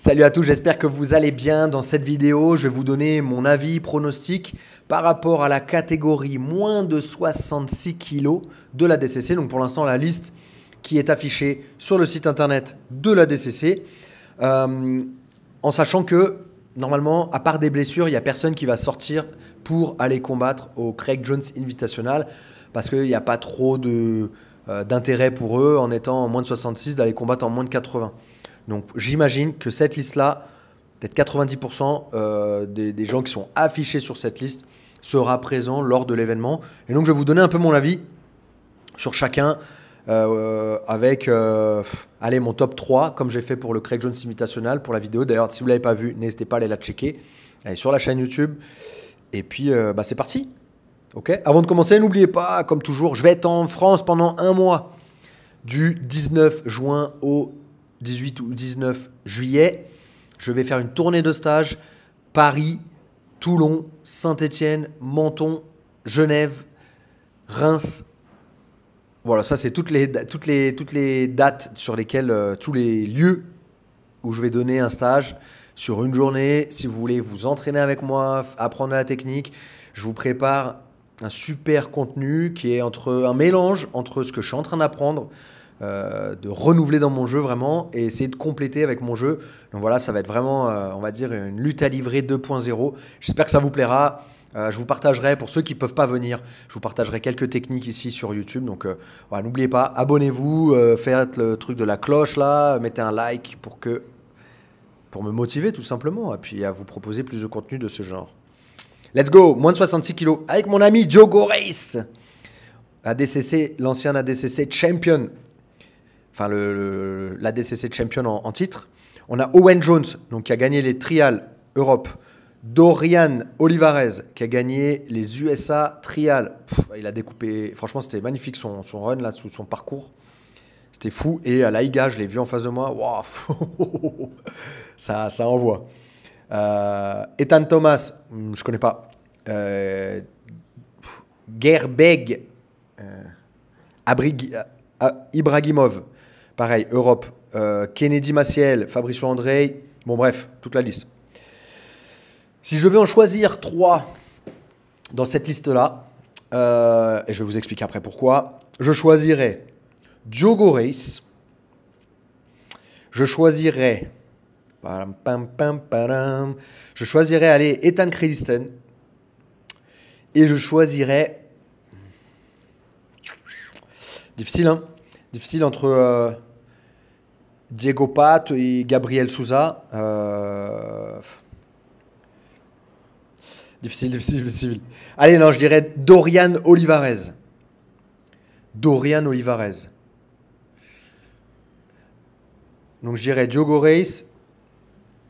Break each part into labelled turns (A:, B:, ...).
A: Salut à tous, j'espère que vous allez bien. Dans cette vidéo, je vais vous donner mon avis pronostic par rapport à la catégorie moins de 66 kg de la DCC. Donc pour l'instant, la liste qui est affichée sur le site internet de la DCC. En sachant que, normalement, à part des blessures, il n'y a personne qui va sortir pour aller combattre au Craig Jones Invitational parce qu'il n'y a pas trop d'intérêt pour eux, en étant en moins de 66, d'aller combattre en moins de 80. Donc j'imagine que cette liste-là, peut-être 90% des gens qui sont affichés sur cette liste sera présent lors de l'événement. Et donc je vais vous donner un peu mon avis sur chacun avec allez, mon top 3, comme j'ai fait pour le Craig Jones Invitational pour la vidéo. D'ailleurs, si vous ne l'avez pas vu, n'hésitez pas à aller la checker. Elle est sur la chaîne YouTube. Et puis c'est parti. Okay. Avant de commencer, n'oubliez pas, comme toujours, je vais être en France pendant un mois, du 19 juin au 18 ou 19 juillet. Je vais faire une tournée de stage. Paris, Toulon, Saint-Étienne, Menton, Genève, Reims. Voilà, ça c'est toutes les dates sur lesquelles, tous les lieux où je vais donner un stage sur une journée. Si vous voulez vous entraîner avec moi, apprendre la technique, je vous prépare un super contenu qui est un mélange entre ce que je suis en train d'apprendre, de renouveler dans mon jeu vraiment et essayer de compléter avec mon jeu. Donc voilà, ça va être vraiment, on va dire, une lutte à livrer 2.0. J'espère que ça vous plaira. Je vous partagerai, pour ceux qui ne peuvent pas venir, je vous partagerai quelques techniques ici sur YouTube. Donc voilà, n'oubliez pas, abonnez-vous, faites le truc de la cloche là, mettez un like pour me motiver tout simplement et puis à vous proposer plus de contenu de ce genre. Let's go, moins de 66 kg avec mon ami Diogo Reis, ADCC, l'ancien ADCC champion. Enfin, l'ADCC champion en titre. On a Owen Jones, donc, qui a gagné les Trials Europe. Dorian Olivares, qui a gagné les USA Trials. Il a découpé. Franchement, c'était magnifique son run, là, son parcours. C'était fou. Et à l'AIGA, je l'ai vu en face de moi. Wow. ça envoie. Ethan Thomas, je ne connais pas. Gerbeg Ibrahimov. Pareil, Europe, Kennedy Maciel, Fabricio André, bon bref, toute la liste. Si je devais en choisir 3 dans cette liste-là, et je vais vous expliquer après pourquoi, je choisirais Diogo Reis, je choisirais allez, Ethan Creliston, et je choisirais, difficile hein, difficile entre Diego Pat et Gabriel Souza. Difficile. Allez, non, je dirais Dorian Olivares. Donc, je dirais Diogo Reis,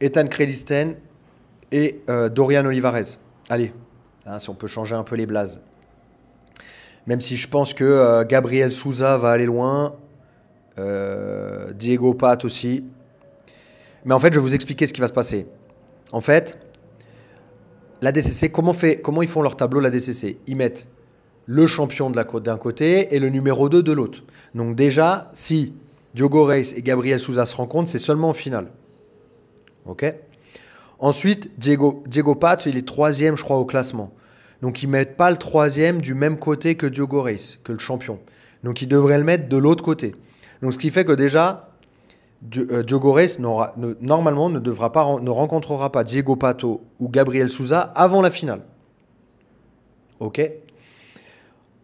A: Ethan Creliston et Dorian Olivares. Allez, hein, si on peut changer un peu les blazes. Même si je pense que Gabriel Souza va aller loin. Diego Pat aussi. Mais en fait, je vais vous expliquer ce qui va se passer. En fait, la DCC, comment ils font leur tableau, la DCC? Ils mettent le champion d'un côté et le numéro 2 de l'autre. Donc déjà, si Diogo Reis et Gabriel Souza se rencontrent, c'est seulement en finale. Ok. Ensuite, Diego Pat, il est 3e, je crois, au classement. Donc, ils ne mettent pas le 3e du même côté que Diogo Reis, que le champion. Donc, ils devraient le mettre de l'autre côté. Donc, ce qui fait que déjà, Diogo Reis, normalement, ne rencontrera pas Diego Pato ou Gabriel Souza avant la finale. OK.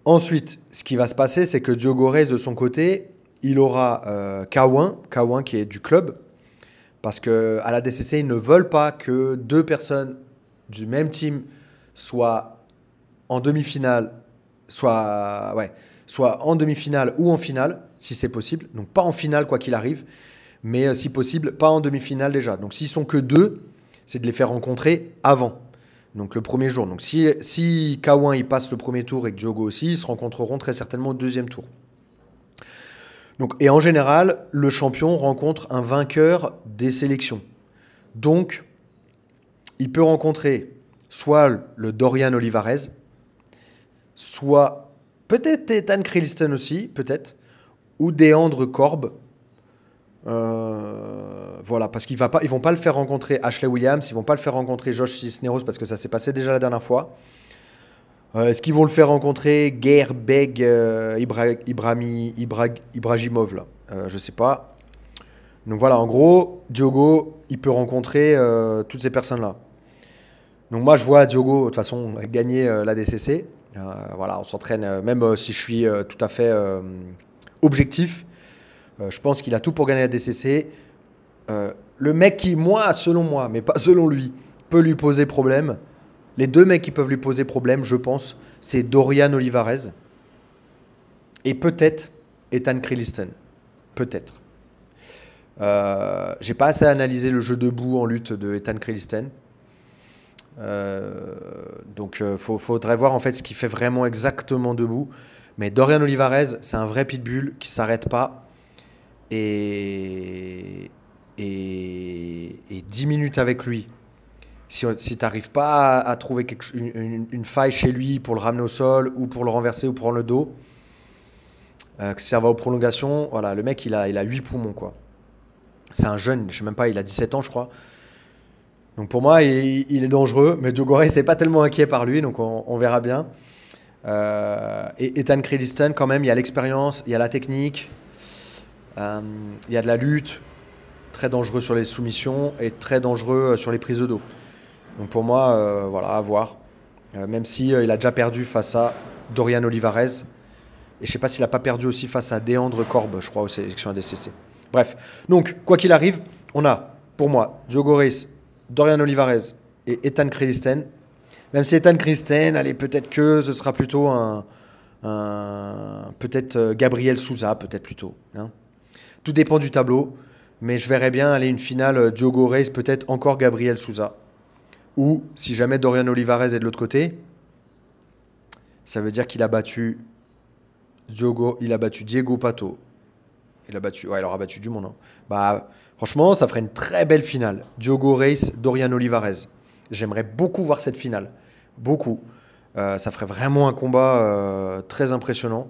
A: Ensuite, ce qui va se passer, c'est que Diogo Reis, de son côté, il aura Kawan qui est du club. Parce qu'à la DCC, ils ne veulent pas que 2 personnes du même team soient en demi-finale, soit en demi-finale ou en finale, si c'est possible. Donc pas en finale quoi qu'il arrive, mais si possible, pas en demi-finale déjà. Donc s'ils sont que 2, c'est de les faire rencontrer avant, donc le premier jour. Donc si Kawan il passe le premier tour et que Diogo aussi, ils se rencontreront très certainement au deuxième tour. Donc, et en général, le champion rencontre un vainqueur des sélections. Donc, il peut rencontrer soit le Dorian Olivares, soit peut-être Ethan Creliston aussi, peut-être, ou Deandre Korb, Voilà, parce qu'ils vont pas le faire rencontrer Ashley Williams, ils vont pas le faire rencontrer Josh Cisneros parce que ça s'est passé déjà la dernière fois. Est-ce qu'ils vont le faire rencontrer Gairbeg Ibrahimov là je sais pas. Donc voilà, en gros, Diogo, il peut rencontrer toutes ces personnes-là. Donc moi, je vois Diogo, de toute façon, gagner la DCC. Voilà, on s'entraîne, même si je suis tout à fait objectif. Je pense qu'il a tout pour gagner la DCC. Le mec qui, moi, selon moi, mais pas selon lui, peut lui poser problème. Les deux mecs qui peuvent lui poser problème, je pense, c'est Dorian Olivares et peut-être Ethan Creliston. Peut-être. J'ai pas assez analysé le jeu debout en lutte de Ethan Creliston. Donc faudrait voir en fait ce qu'il fait vraiment exactement debout. Mais Dorian Olivares, c'est un vrai pitbull qui s'arrête pas. Et 10 minutes avec lui. Si tu n'arrives pas à trouver une faille chez lui pour le ramener au sol ou pour le renverser ou prendre le dos, que ça va aux prolongations, voilà, le mec il a 8 poumons quoi. C'est un jeune, je sais même pas, il a 17 ans je crois. Donc pour moi il est dangereux, mais Diogo Reis n'est pas tellement inquiet par lui, donc on verra bien. Et Ethan Creliston quand même, il y a l'expérience, il y a la technique, il y a de la lutte, très dangereux sur les soumissions et très dangereux sur les prises de dos. Donc pour moi, voilà, à voir. Même si il a déjà perdu face à Dorian Olivares. Et je ne sais pas s'il n'a pas perdu aussi face à Deandre Korb, je crois, aux sélections ADCC. Bref, donc, quoi qu'il arrive, on a, pour moi, Diogo Reis, Dorian Olivares et Ethan Creliston. Même si Ethan Creliston, allez, peut-être que ce sera plutôt peut-être Gabriel Souza, peut-être plutôt. Hein. Tout dépend du tableau. Mais je verrais bien aller une finale Diogo Reis, peut-être encore Gabriel Souza. Ou si jamais Dorian Olivares est de l'autre côté, ça veut dire qu'il a battu Diego Pato. Il aura battu du monde. Hein. Bah, franchement, ça ferait une très belle finale. Diogo Reis, Dorian Olivares. J'aimerais beaucoup voir cette finale. Beaucoup. Ça ferait vraiment un combat très impressionnant.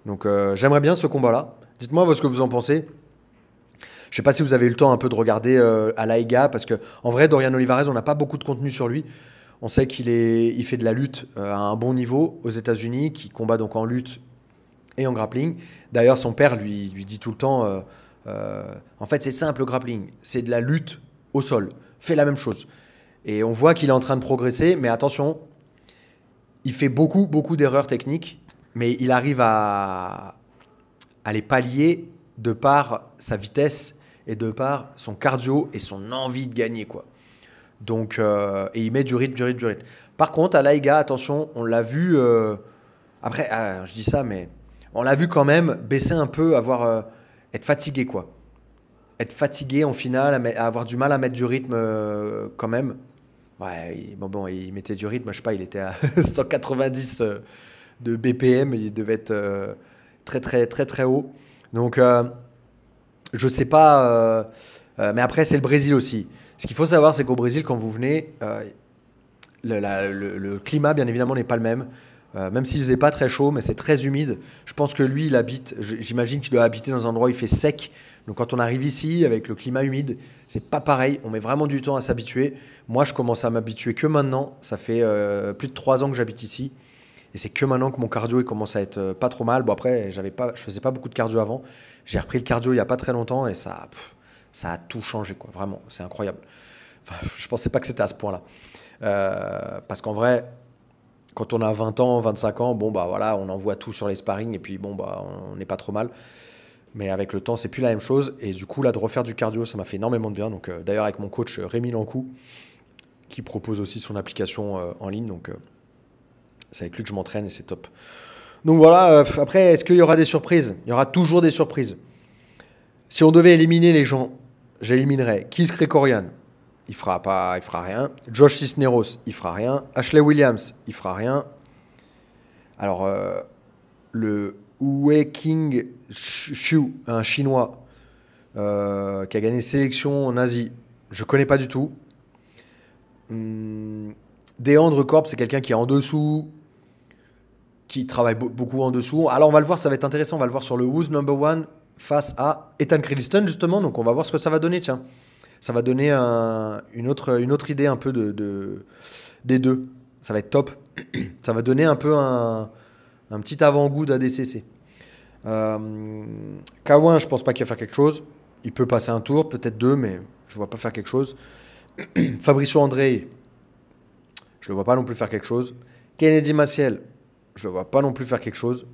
A: Donc j'aimerais bien ce combat-là. Dites-moi ce que vous en pensez. Je ne sais pas si vous avez eu le temps un peu de regarder à l'AIGA, parce qu'en vrai, Dorian Olivares, on n'a pas beaucoup de contenu sur lui. On sait il fait de la lutte à un bon niveau aux États-Unis, qui combat donc en lutte et en grappling. D'ailleurs, son père lui dit tout le temps, en fait, c'est simple le grappling, c'est de la lutte au sol. Fais la même chose. Et on voit qu'il est en train de progresser, mais attention, il fait beaucoup d'erreurs techniques, mais il arrive à les pallier de par sa vitesse et de par son cardio et son envie de gagner, quoi. Donc, et il met du rythme. Par contre, à l'AIGA, attention, on l'a vu... après, je dis ça, mais on l'a vu quand même baisser un peu, être fatigué, quoi. Être fatigué en finale, avoir du mal à mettre du rythme quand même. Ouais, il mettait du rythme, je sais pas, il était à 190 de BPM, il devait être très haut. Donc, je sais pas, mais après, c'est le Brésil aussi. Ce qu'il faut savoir, c'est qu'au Brésil, quand vous venez, le climat, bien évidemment, n'est pas le même. Même s'il faisait pas très chaud, mais c'est très humide. Je pense que lui, j'imagine qu'il doit habiter dans un endroit où il fait sec. Donc quand on arrive ici, avec le climat humide, c'est pas pareil. On met vraiment du temps à s'habituer. Moi, je commence à m'habituer que maintenant. Ça fait plus de 3 ans que j'habite ici. Et c'est que maintenant que mon cardio il commence à être pas trop mal. Bon après, je faisais pas beaucoup de cardio avant. J'ai repris le cardio il y a pas très longtemps et ça a tout changé, quoi. Vraiment, c'est incroyable. Enfin, je pensais pas que c'était à ce point-là. Parce qu'en vrai, quand on a 20 ans, 25 ans, bon bah voilà, on envoie tout sur les sparring et puis bon bah on n'est pas trop mal. Mais avec le temps, c'est plus la même chose. Et du coup, là, de refaire du cardio, ça m'a fait énormément de bien. Donc d'ailleurs, avec mon coach Rémi Lancou, qui propose aussi son application en ligne. Donc c'est avec lui que je m'entraîne et c'est top. Donc voilà, après, est-ce qu'il y aura des surprises? Il y aura toujours des surprises. Si on devait éliminer les gens, j'éliminerais Kis Krikorian, il fera rien. Josh Cisneros, il fera rien. Ashley Williams, il fera rien. Alors, le Wei King Shu, un Chinois qui a gagné sélection en Asie, je connais pas du tout. Deandre Korb, c'est quelqu'un qui est en dessous, qui travaille beaucoup en dessous. Alors on va le voir, ça va être intéressant, on va le voir sur le Who's Number One. face à Ethan Creliston, justement. Donc, on va voir ce que ça va donner, tiens. Ça va donner une autre idée un peu des deux. Ça va être top. Ça va donner un peu un petit avant-goût d'ADCC. K1, je pense pas qu'il va faire quelque chose. Il peut passer un tour, peut-être deux, mais je ne vois pas faire quelque chose. Fabricio André, je ne le vois pas non plus faire quelque chose. Kennedy Maciel, je ne le vois pas non plus faire quelque chose.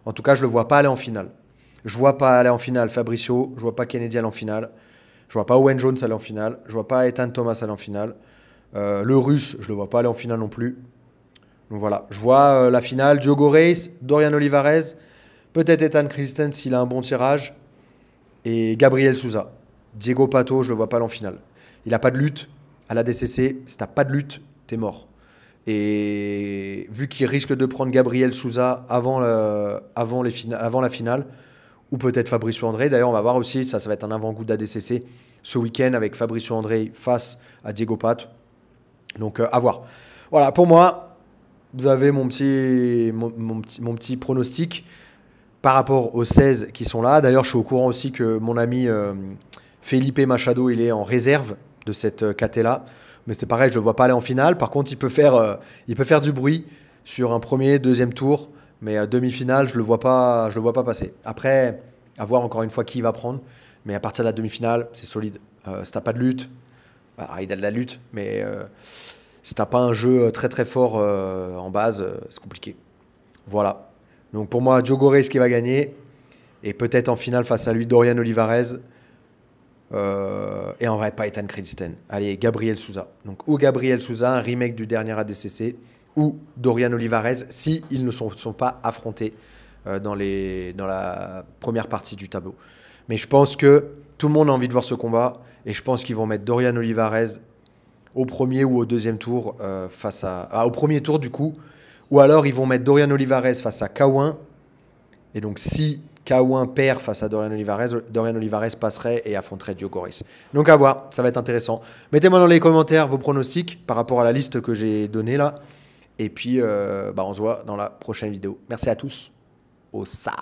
A: En tout cas, je ne le vois pas aller en finale. Je ne vois pas aller en finale Fabricio, je ne vois pas Kennedy aller en finale. Je ne vois pas Owen Jones aller en finale. Je ne vois pas Ethan Thomas aller en finale. Le Russe, je ne le vois pas aller en finale non plus. Donc voilà, je vois la finale, Diogo Reis, Dorian Olivares, peut-être Ethan Creliston s'il a un bon tirage, et Gabriel Souza. Diego Pato, je ne le vois pas aller en finale. Il n'a pas de lutte à la DCC. Si tu n'as pas de lutte, tu es mort. Et vu qu'il risque de prendre Gabriel Souza avant la finale, ou peut-être Fabricio André. D'ailleurs, on va voir aussi, ça va être un avant-goût d'ADCC ce week-end avec Fabricio André face à Diego Pato. Donc, à voir. Voilà, pour moi, vous avez mon petit pronostic par rapport aux 16 qui sont là. D'ailleurs, je suis au courant aussi que mon ami Felipe Machado, il est en réserve de cette KT-là. Mais c'est pareil, je ne le vois pas aller en finale. Par contre, il peut faire du bruit sur un premier, deuxième tour. Mais demi-finale, je ne le vois pas passer. Après, à voir encore une fois qui il va prendre. Mais à partir de la demi-finale, c'est solide. Si tu n'as pas de lutte, alors, il a de la lutte, mais si tu n'as pas un jeu très très fort en base, c'est compliqué. Voilà. Donc pour moi, Diogo Reis qui va gagner. Et peut-être en finale face à lui, Dorian Olivares. Et en vrai, pas Ethan Creliston. Allez, Gabriel Souza. Donc ou Gabriel Souza, un remake du dernier ADCC, ou Dorian Olivares, si ils ne sont pas affrontés dans la première partie du tableau. Mais je pense que tout le monde a envie de voir ce combat. Et je pense qu'ils vont mettre Dorian Olivares au premier ou au deuxième tour au premier tour du coup. Ou alors ils vont mettre Dorian Olivares face à K1. Et donc si K1 perd face à Dorian Olivares passerait et affronterait Diogo Reis. Donc à voir, ça va être intéressant. Mettez-moi dans les commentaires vos pronostics par rapport à la liste que j'ai donnée là. Et puis on se voit dans la prochaine vidéo. Merci à tous. Au ça.